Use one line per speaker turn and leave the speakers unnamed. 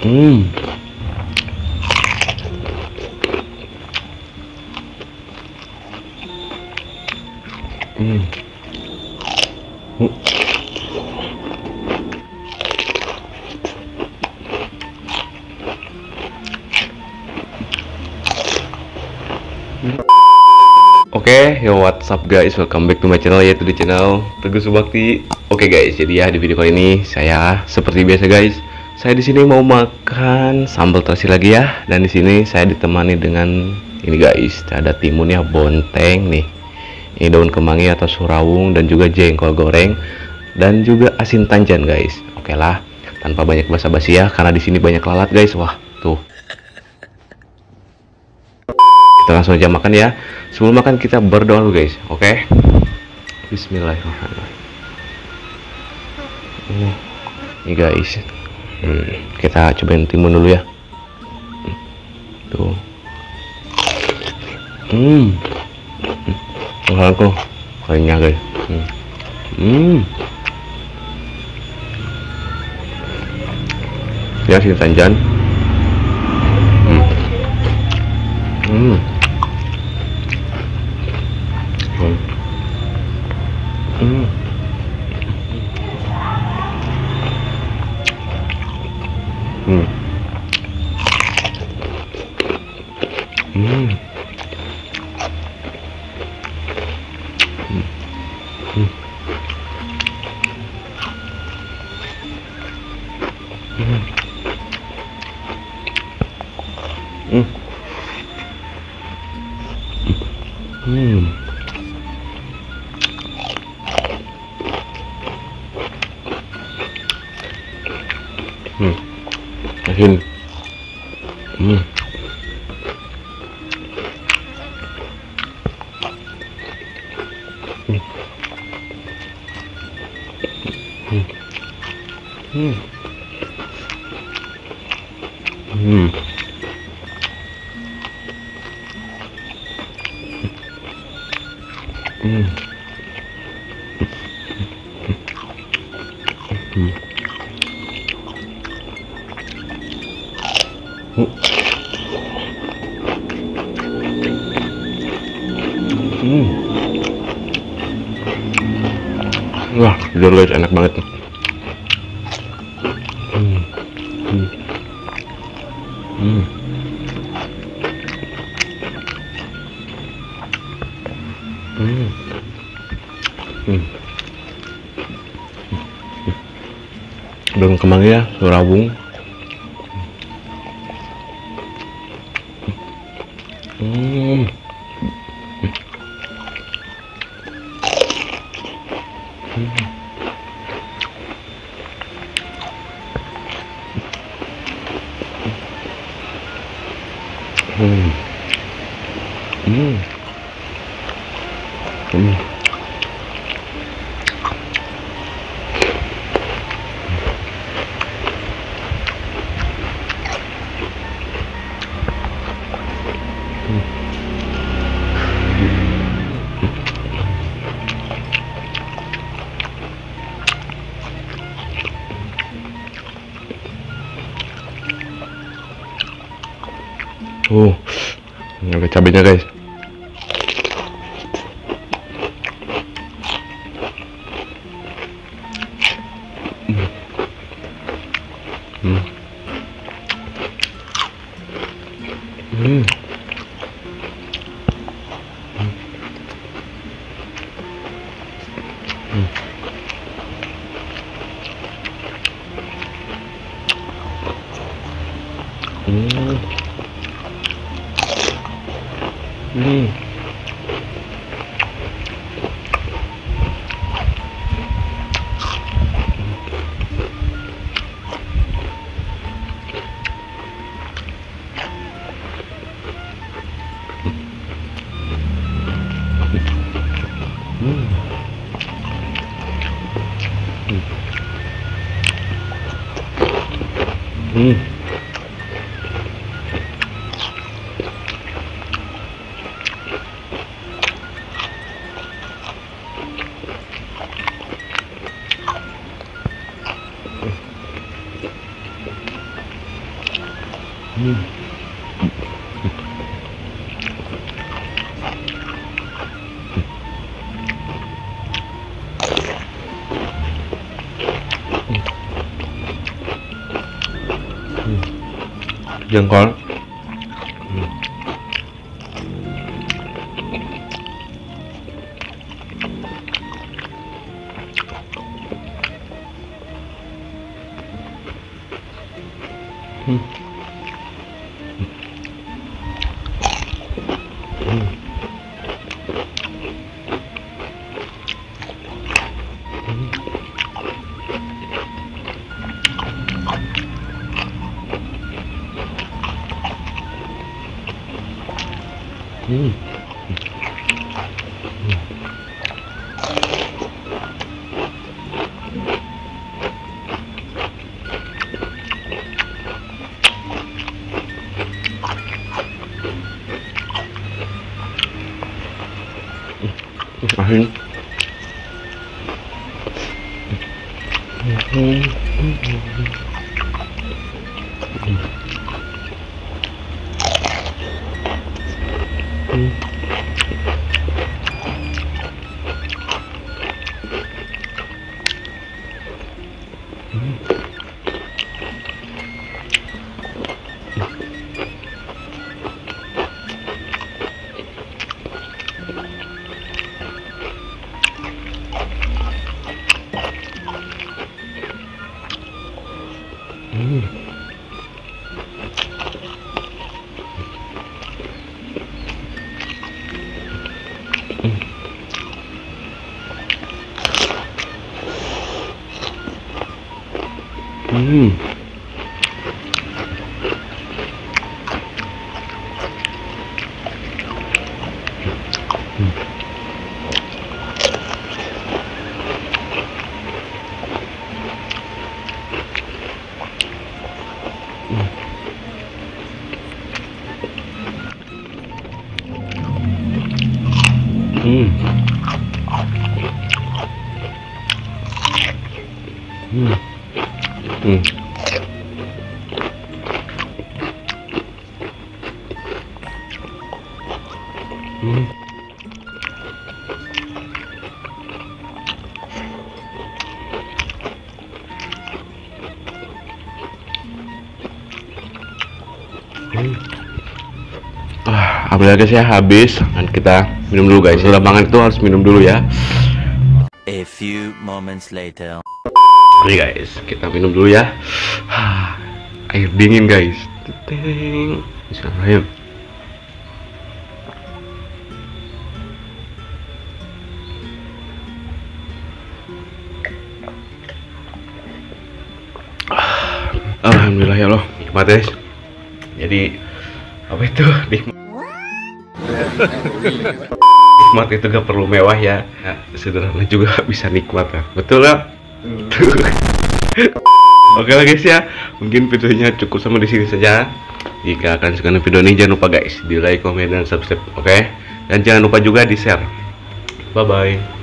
Hmm. Hmm. Oke, yo what's up guys, welcome back to my channel, yaitu di channel Teguh Subakti. Oke guys, jadi ya di video kali ini saya seperti biasa guys, saya di sini mau makan sambal terasi lagi ya, dan di sini saya ditemani dengan ini guys, ada timunnya bonteng nih, ini daun kemangi atau surawung dan juga jengkol goreng dan juga asin tanjan guys. Oke lah, tanpa banyak basa-basi ya, karena di sini banyak lalat guys. Wah tuh, kita langsung aja makan ya. Sebelum makan kita berdoa dulu guys. Oke. Bismillahirrahmanirrahim. Ini guys, kita cobain timun dulu ya. Tuh. Aku kayaknya guys. Ya sih tanjan. Asin. Wah, jujur guys, enak banget nih. Daun kemangi ya, surawung. Ini ada cabenya guys. Hmm. Jengkol. Asin. Apalagi saya habis, dan kita minum dulu guys. Setelah makan itu harus minum dulu ya.
A few moments later.
Oke guys, kita minum dulu ya. Air dingin guys. Teng. Bismillahirrahmanirrahim. Alhamdulillah ya Allah, nikmat guys. Jadi apa itu nikmat itu gak perlu mewah ya, sederhana juga bisa nikmat ya, betul ya. Oke lah guys ya, mungkin videonya cukup sampai di sini saja. Jika kalian suka video ini, jangan lupa guys di like, komen, dan subscribe. Oke, dan jangan lupa juga di share. Bye bye.